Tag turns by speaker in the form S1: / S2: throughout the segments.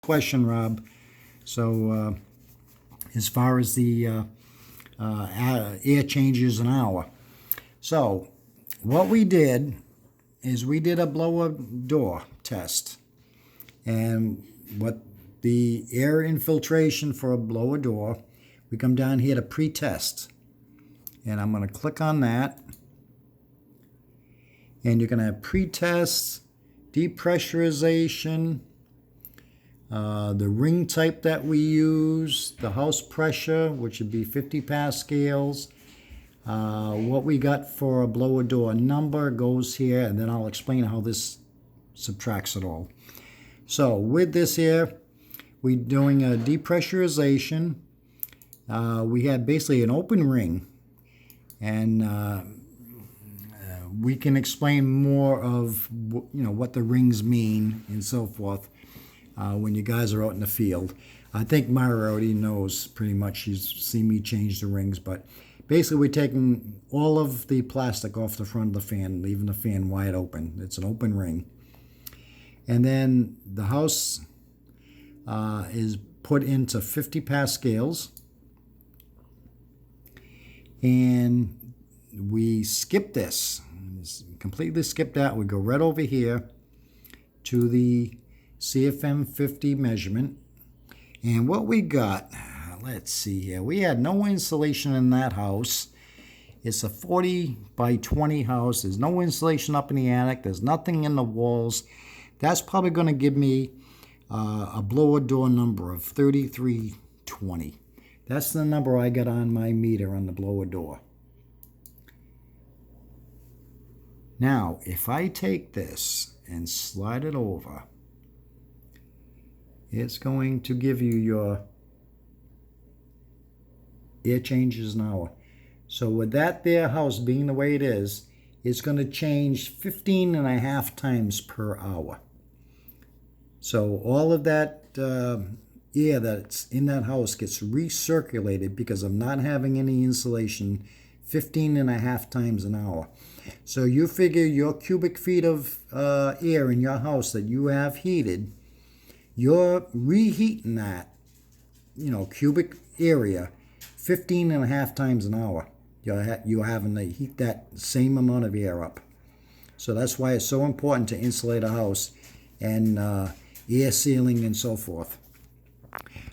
S1: question, Rob. So as far as the air changes an hour. So what we did is we did a blower door test. And what the air infiltration for a blower door, we come down here to pre-test. And I'm going to click on that. And you're going to have pre-test, depressurization, the ring type that we use, the house pressure, which would be 50 pascals. What we got for a blower door number goes here, and then I'll explain how this subtracts it all. So with this here, we're doing a depressurization. We had basically an open ring, and we can explain more of what the rings mean and so forth when you guys are out in the field. I think Myra already knows pretty much. She's seen me change the rings, but basically we're taking all of the plastic off the front of the fan, leaving the fan wide open. It's an open ring. And then the house is put into 50 pascals. And we skip this. Completely skip that. We go right over here to the CFM 50 measurement. And what we got, let's see here. We had no insulation in that house. It's a 40 by 20 house. There's no insulation up in the attic. There's nothing in the walls. That's probably going to give me a blower door number of 3320. That's the number I got on my meter on the blower door. Now, if I take this and slide it over, it's going to give you your air changes an hour. So with that there house being the way it is, it's going to change 15.5 times per hour. So all of that air that's in that house gets recirculated because of not having any insulation 15.5 times an hour. So you figure your cubic feet of air in your house that you have heated, you're reheating that, cubic area 15.5 times an hour. You're having to heat that same amount of air up. So that's why it's so important to insulate a house and air sealing and so forth.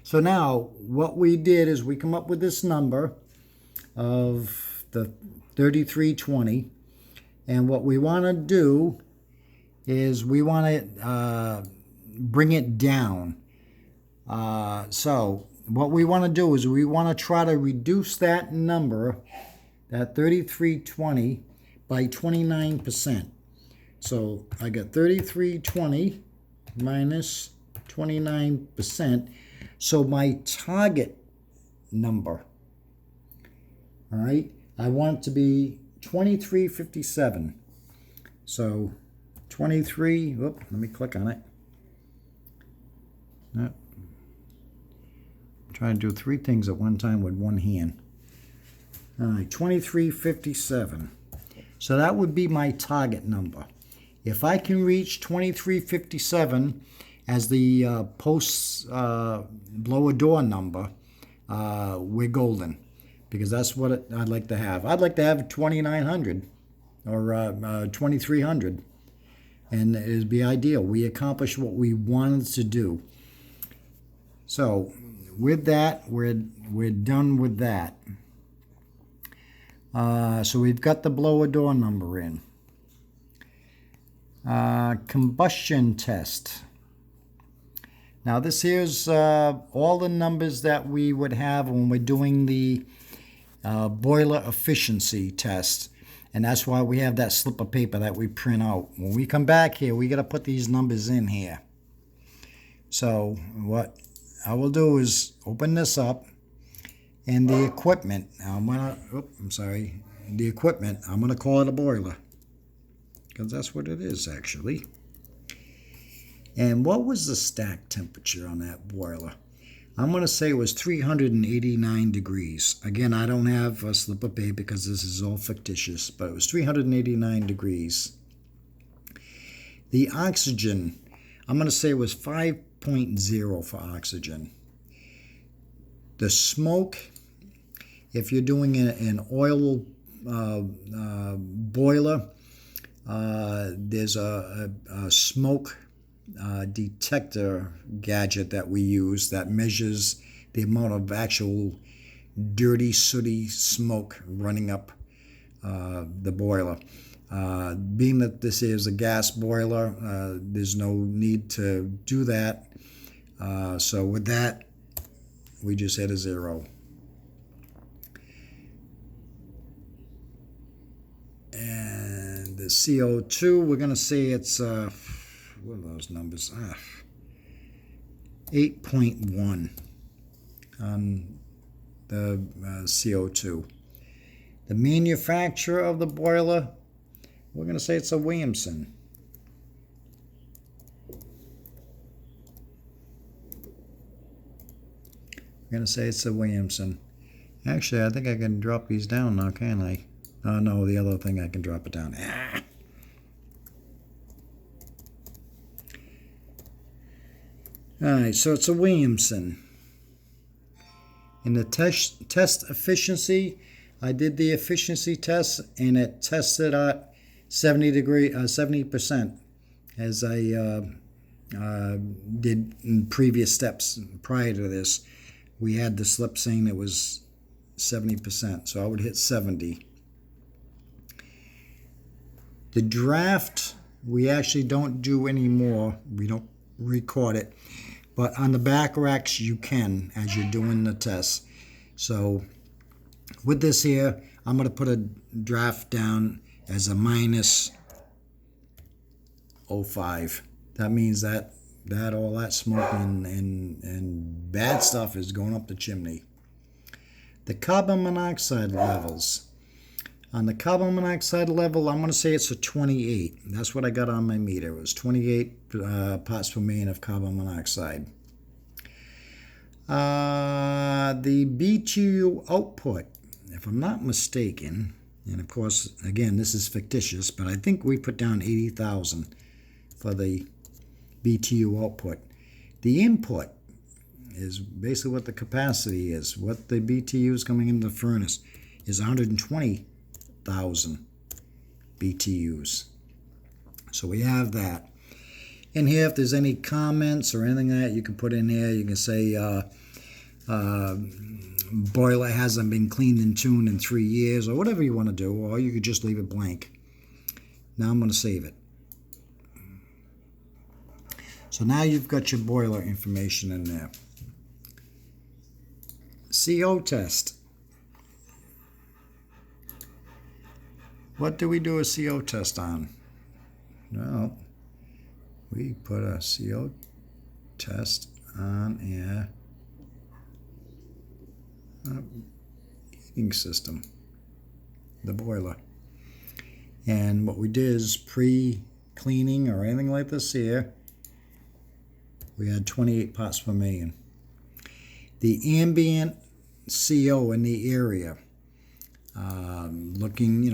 S1: So now what we did is we come up with this number of the 3320. And what we want to do is we want to bring it down. So what we want to do is we want to try to reduce that number, that 3320, by 29%. So I got 3320 minus 29%. So my target number, all right, I want it to be 2357. So 23, whoop, let me click on it. I'm trying to do 3 things at one time with one hand. All right, 2357. So that would be my target number. If I can reach 2357 as the post blower door number, we're golden. Because that's what I'd like to have. I'd like to have 2,900 or 2,300. And it would be ideal. We accomplished what we wanted to do. So with that, we're done with that. So we've got the blower door number in. Combustion test. Now this here's all the numbers that we would have when we're doing the boiler efficiency test. And that's why we have that slip of paper that we print out. When we come back here, we got to put these numbers in here. So what I will do is open this up, and the equipment, the equipment, I'm going to call it a boiler, because that's what it is actually. And what was the stack temperature on that boiler? I'm going to say it was 389 degrees. Again, I don't have a slip of paper because this is all fictitious, but it was 389 degrees. The oxygen, I'm going to say it was 5 8.0 for oxygen. The smoke, if you're doing an oil boiler, there's a smoke detector gadget that we use that measures the amount of actual dirty, sooty smoke running up the boiler. Being that this is a gas boiler, there's no need to do that. So with that, we just hit a 0. And the CO2, we're going to say it's, what are those numbers? 8.1 on the CO2. The manufacturer of the boiler, we're going to say it's a Williamson. We're going to say it's a Williamson. Actually, I think I can drop these down now, can't I? Oh, no, the other thing I can drop it down. Alright, so it's a Williamson. In the test efficiency, I did the efficiency test, and it tested at 70%, as I did in previous steps prior to this. We had the slip saying it was 70%, so I would hit 70. The draft, we actually don't do anymore. We don't record it. But on the back racks, you can as you're doing the test. So with this here, I'm going to put a draft down as a minus 0.5. That means that all that smoke and bad stuff is going up the chimney. The carbon monoxide levels. On the carbon monoxide level, I'm going to say it's a 28. That's what I got on my meter. It was 28 parts per million of carbon monoxide. The BTU output, if I'm not mistaken, and of course, again, this is fictitious, but I think we put down 80,000 for the BTU output. The input is basically what the capacity is. What the BTU is coming into the furnace is 120,000 BTUs. So we have that. In here, if there's any comments or anything that you can put in here, you can say boiler hasn't been cleaned and tuned in 3 years, or whatever you want to do, or you could just leave it blank. Now I'm going to save it. So now you've got your boiler information in there. CO test. What do we do a CO test on? Well, we put a CO test on a heating system, the boiler. And what we did is pre-cleaning or anything like this here, we had 28 parts per million. The ambient CO in the area, looking,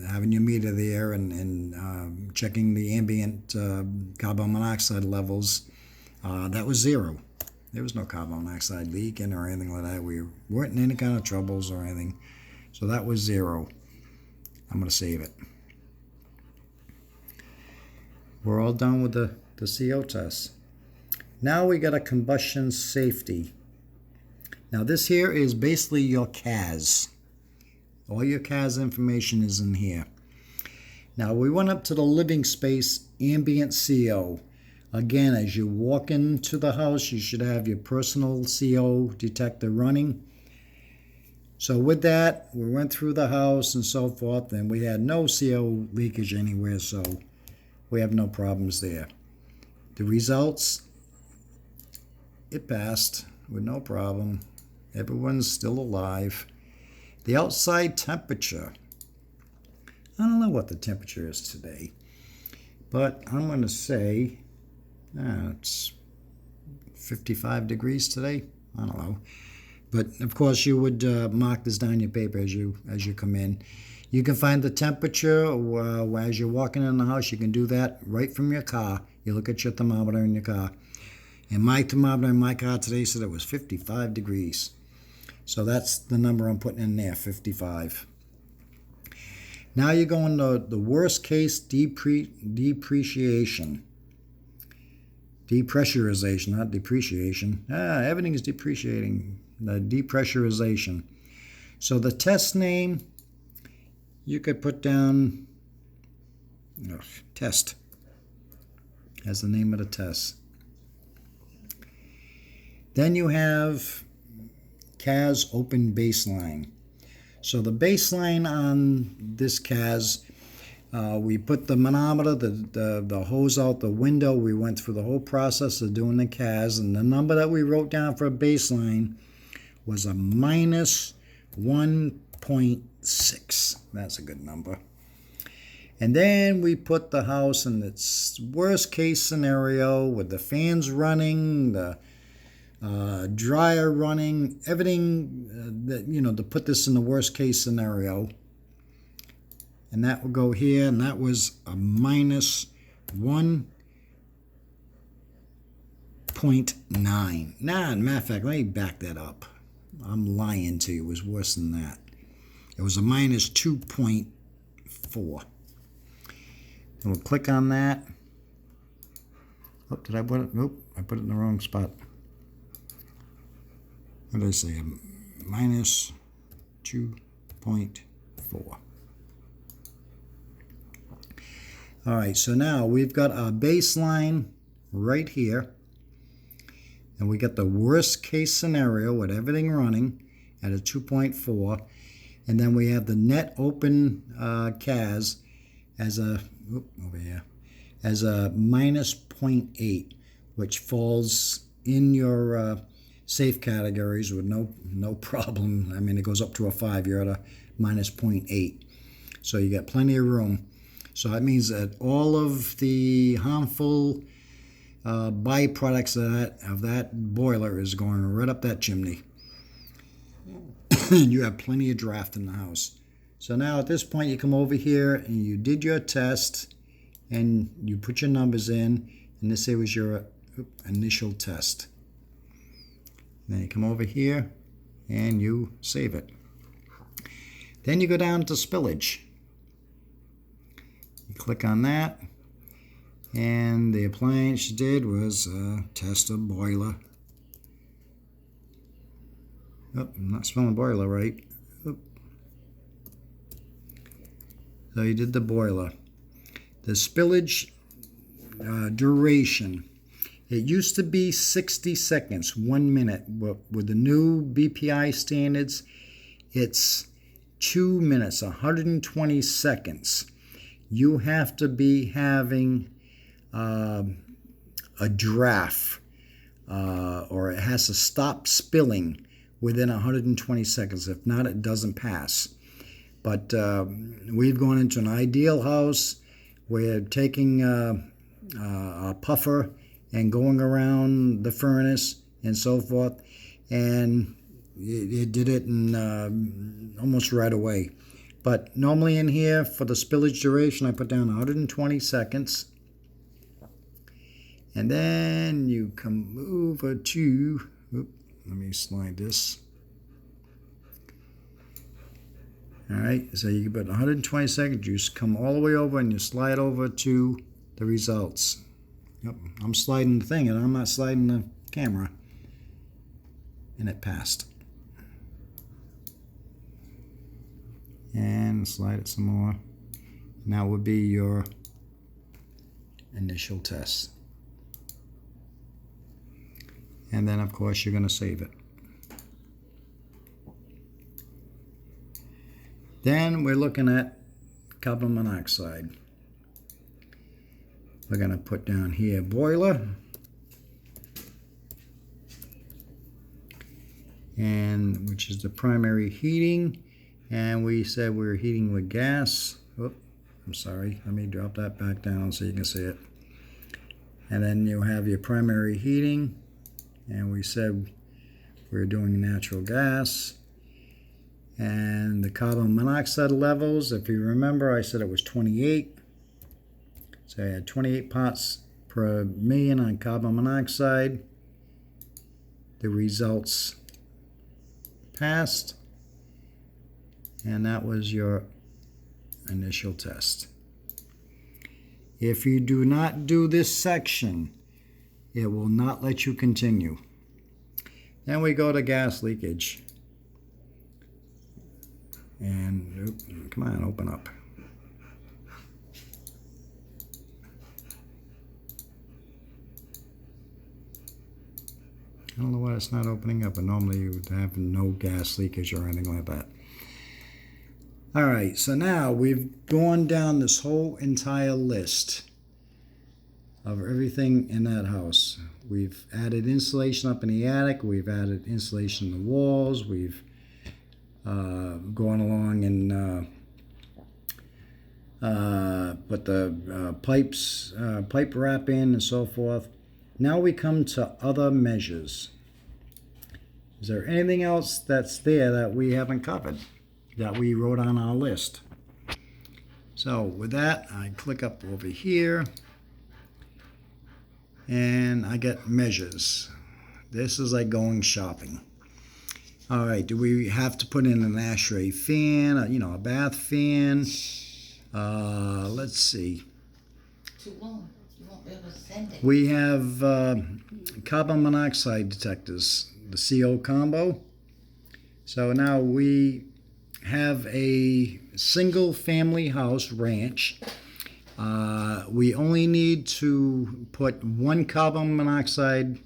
S1: having your meter there and checking the ambient carbon monoxide levels, that was 0. There was no carbon monoxide leaking or anything like that. We weren't in any kind of troubles or anything. So that was 0. I'm going to save it. We're all done with the CO test. Now we got a combustion safety. Now this here is basically your CAS. All your CAS information is in here. Now we went up to the living space ambient CO. Again, as you walk into the house, you should have your personal CO detector running. So with that, we went through the house and so forth, and we had no CO leakage anywhere, so we have no problems there. The results, it passed with no problem. Everyone's still alive. The outside temperature, I don't know what the temperature is today, but I'm going to say it's 55 degrees today. I don't know. But of course you would mark this down your paper as you come in. You can find the temperature as you're walking in the house. You can do that right from your car. You look at your thermometer in your car. And my thermometer in my car today said it was 55 degrees. So that's the number I'm putting in there, 55. Now you're going to the worst case depreciation. Depressurization, not depreciation. Everything is depreciating. The depressurization. So the test name, you could put down test as the name of the test. Then you have CAS open baseline. So the baseline on this CAS, we put the manometer, the hose out the window. We went through the whole process of doing the CAS, and the number that we wrote down for a baseline was a minus 1.6. That's a good number. And then we put the house in its worst case scenario with the fans running, the dryer running, everything to put this in the worst case scenario. And that will go here, and that was a minus 1.9. Matter of fact, let me back that up. I'm lying to you. It was worse than that. It was a minus 2.4. And we'll click on that. Oh, did I put it? Nope, I put it in the wrong spot. What did I say? Minus 2.4. All right, so now we've got our baseline right here. And we got the worst case scenario with everything running at a 2.4. And then we have the net open CAS as a, as a minus 0.8, which falls in your safe categories with no problem. I mean, it goes up to a 5. You're at a minus 0.8. So you got plenty of room. So that means that all of the harmful byproducts of that boiler is going right up that chimney. You have plenty of draft in the house. So now at this point you come over here and you did your test and you put your numbers in, and this here was your initial test. Then you come over here and you save it. Then you go down to spillage. You click on that, and the appliance you did was test a boiler. Oh, I'm not spelling boiler right. Oh. So you did the boiler. The spillage duration. It used to be 60 seconds, 1 minute. But with the new BPI standards, it's 2 minutes, 120 seconds. You have to be having a draft, or it has to stop spilling within 120 seconds. If not, it doesn't pass. But we've gone into an ideal house. We're taking a puffer and going around the furnace and so forth, and it did it in almost right away. But normally in here, for the spillage duration, I put down 120 seconds. And then you come over to, let me slide this. All right, so you put 120 seconds, you just come all the way over and you slide over to the results. Yep, I'm sliding the thing and I'm not sliding the camera. And it passed. And slide it some more. Now would be your initial test. And then of course you're going to save it. Then we're looking at carbon monoxide. We're going to put down here boiler. And which is the primary heating. And we said we were heating with gas. Oh, I'm sorry. Let me drop that back down so you can see it. And then you have your primary heating. And we said we're doing natural gas. And the carbon monoxide levels, if you remember, I said it was 28. So I had 28 parts per million on carbon monoxide. the results passed, and that was your initial test. If you do not do this section, it will not let you continue. Then we go to gas leakage. And come on, open up. I don't know why it's not opening up, but normally you would have no gas leakage or anything like that. All right, so now we've gone down this whole entire list of everything in that house. We've added insulation up in the attic. We've added insulation in the walls. We've gone along and put the pipe wrap in and so forth. Now we come to other measures. Is there anything else that's there that we haven't covered, that we wrote on our list? So with that, I click up over here, and I get measures. This is like going shopping. All right, do we have to put in an ashtray fan, a bath fan? Let's see.
S2: Too long. You won't be able to send it.
S1: We have carbon monoxide detectors, the CO combo. So now we have a single family house ranch. We only need to put one carbon monoxide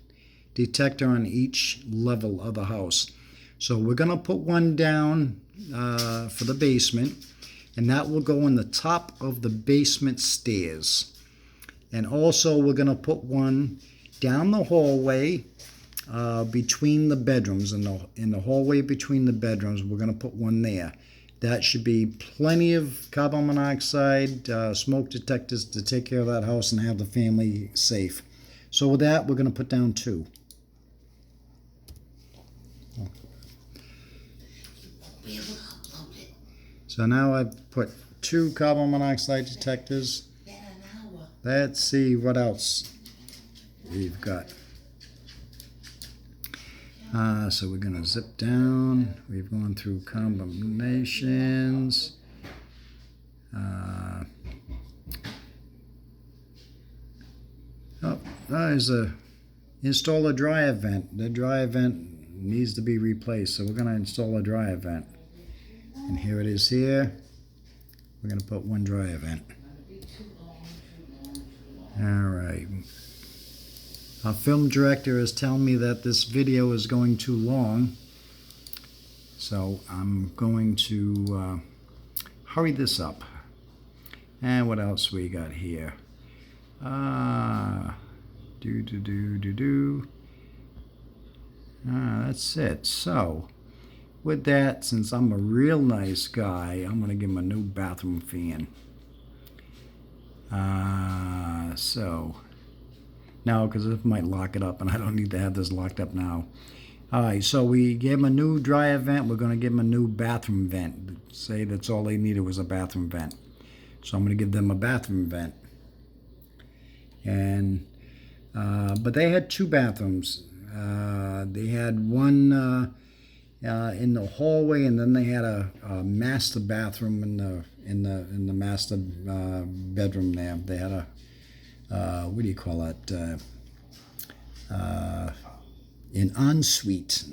S1: detector on each level of the house. So we're going to put one down for the basement, and that will go on the top of the basement stairs. And also we're going to put one down the hallway between the bedrooms. In the hallway between the bedrooms, we're going to put one there. That should be plenty of carbon monoxide smoke detectors to take care of that house and have the family safe. So with that, we're going to put down two.
S2: Be able to upload it.
S1: So now I've put two carbon monoxide detectors.
S2: In an hour.
S1: Let's see what else we've got. So we're going to zip down. We've gone through combinations. There's install a dryer vent. The dryer vent needs to be replaced, so we're going to install a dryer vent. And here it is here. We're going to put one dryer vent. All right. Our film director is telling me that this video is going too long, so I'm going to hurry this up. And what else we got here? That's it. So with that, since I'm a real nice guy, I'm going to give him a new bathroom fan. No, because it might lock it up, and I don't need to have this locked up now. All right, so we gave him a new dryer vent. We're going to give him a new bathroom vent. Say that's all they needed was a bathroom vent. So I'm going to give them a bathroom vent. And but they had two bathrooms. They had one in the hallway, and then they had a master bathroom in the master bedroom there. They had a what do you call it? An ensuite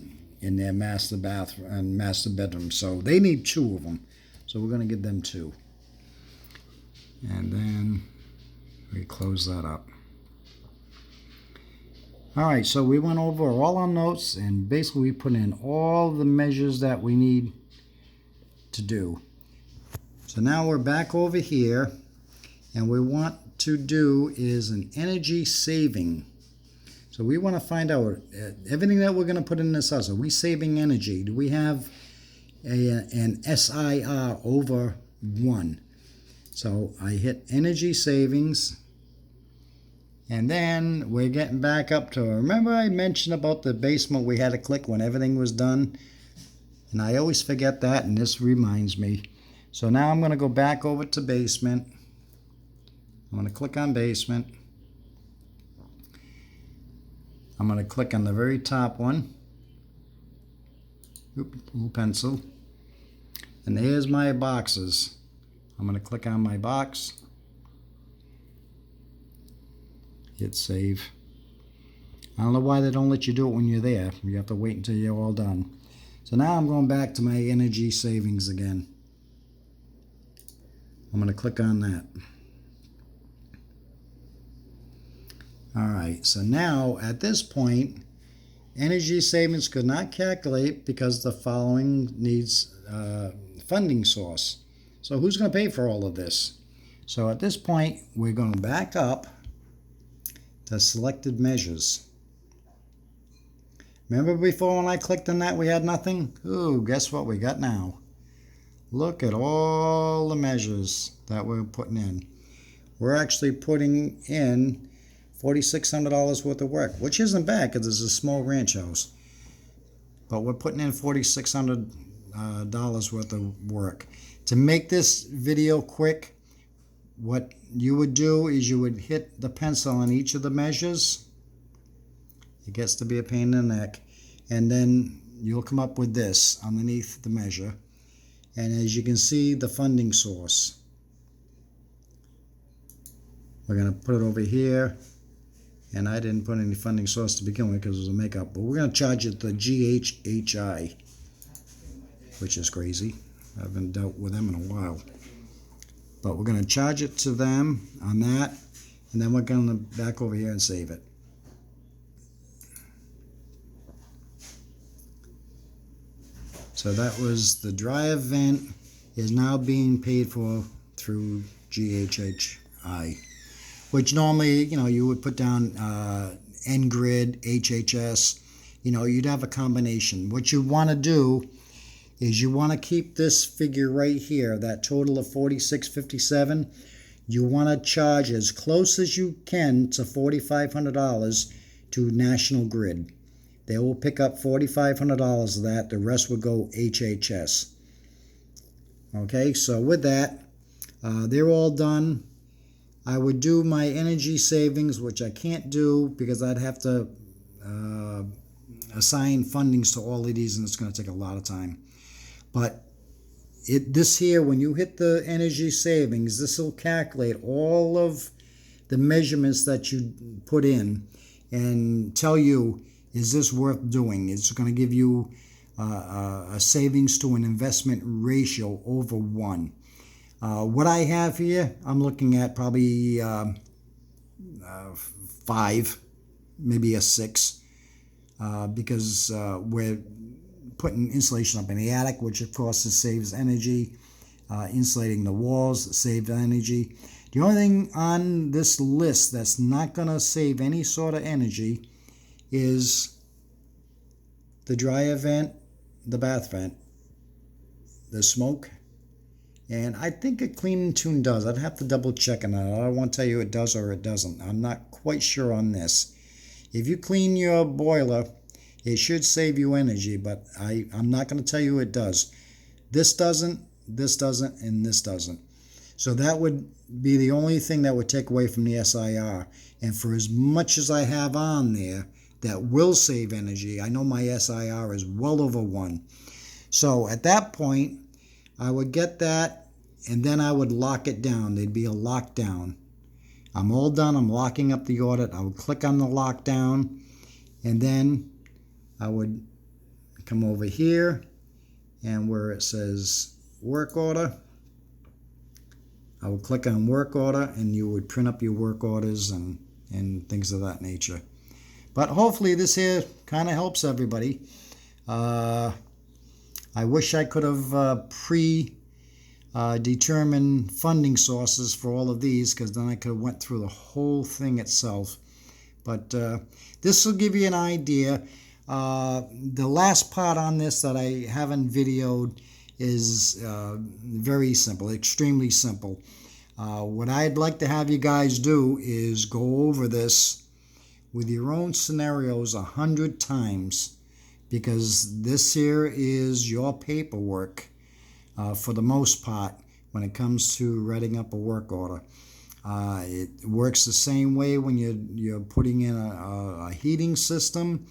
S1: in their master bathroom and master bedroom. So they need two of them. So we're going to give them two. And then we close that up. All right, so we went over all our notes, and basically we put in all the measures that we need to do. So now we're back over here, and we want to do is an energy saving. So we want to find out everything that we're going to put in this house. Are we saving energy? Do we have an SIR over 1? So I hit energy savings, and then we're getting back up to, remember I mentioned about the basement we had to click when everything was done? And I always forget that, and this reminds me. So now I'm going to go back over to basement. I'm going to click on basement. I'm going to click on the very top one. Little pencil. And here's my boxes. I'm going to click on my box. Hit save. I don't know why they don't let you do it when you're there. You have to wait until you're all done. So now I'm going back to my energy savings again. I'm going to click on that. Alright, so now at this point, energy savings could not calculate because the following needs funding source. So who's going to pay for all of this? So at this point, we're going back up to selected measures. Remember before when I clicked on that we had nothing? Ooh, guess what we got now? Look at all the measures that we're putting in. We're actually putting in $4,600 worth of work, which isn't bad because it's a small ranch house. But we're putting in $4,600 worth of work. To make this video quick, what you would do is you would hit the pencil on each of the measures. It gets to be a pain in the neck. And then you'll come up with this underneath the measure. And as you can see, the funding source. We're going to put it over here. And I didn't put any funding source to begin with because it was a makeup. But we're going to charge it the GHHI, which is crazy. I haven't dealt with them in a while. But we're going to charge it to them on that. And then we're going to back over here and save it. So that was the dryer vent is now being paid for through GHHI, which normally, you would put down N-Grid, HHS, you'd have a combination. What you want to do is you want to keep this figure right here, that total of $4,657. You want to charge as close as you can to $4,500 to National Grid. They will pick up $4,500 of that. The rest will go HHS. Okay, so with that, they're all done. I would do my energy savings, which I can't do because I'd have to assign fundings to all of these, and it's going to take a lot of time. But this here, when you hit the energy savings, this will calculate all of the measurements that you put in and tell you, is this worth doing? It's going to give you a savings to an investment ratio over 1. What I have here, I'm looking at probably 5, maybe a 6, because we're putting insulation up in the attic, which of course saves energy. Insulating the walls saves energy. The only thing on this list that's not going to save any sort of energy is the dryer vent, the bath vent, the smoke, and I think a clean and tune does. I'd have to double check on that. I don't want to tell you it does or it doesn't. I'm not quite sure on this. If you clean your boiler, it should save you energy, but I'm not going to tell you it does. This doesn't, and this doesn't. So that would be the only thing that would take away from the SIR. And for as much as I have on there that will save energy, I know my SIR is well over 1. So at that point, I would get that, and then I would lock it down. There'd be a lockdown. I'm all done. I'm locking up the audit. I would click on the lockdown, and then I would come over here, and where it says work order, I would click on work order, and you would print up your work orders and things of that nature. But hopefully this here kind of helps everybody. I wish I could have determined funding sources for all of these, because then I could have went through the whole thing itself. But this will give you an idea. The last part on this that I haven't videoed is very simple, extremely simple. What I'd like to have you guys do is go over this with your own scenarios 100 times, because this here is your paperwork for the most part when it comes to writing up a work order. It works the same way when you're putting in a heating system.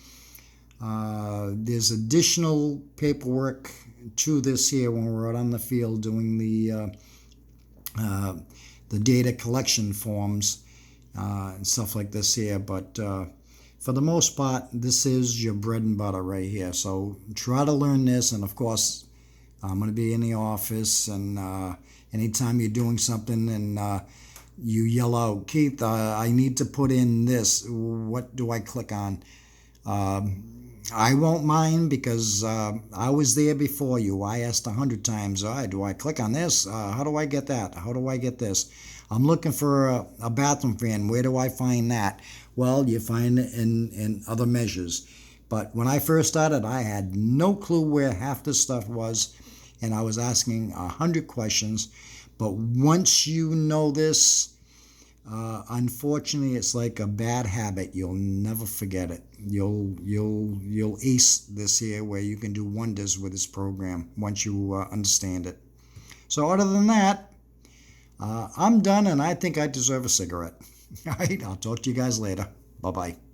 S1: There's additional paperwork to this here when we're out on the field doing the data collection forms and stuff like this here. But for the most part, this is your bread and butter right here. So try to learn this. And of course, I'm going to be in the office, and anytime you're doing something and you yell out, Keith, I need to put in this. What do I click on? I won't mind because I was there before you. I asked 100 times, do I click on this? How do I get that? How do I get this? I'm looking for a bathroom fan. Where do I find that? Well, you find it in other measures. But when I first started, I had no clue where half this stuff was, and I was asking 100 questions. But once you know this, unfortunately, it's like a bad habit. You'll never forget it. You'll ace this here, where you can do wonders with this program once you understand it. So other than that, I'm done, and I think I deserve a cigarette. All right, I'll talk to you guys later. Bye-bye.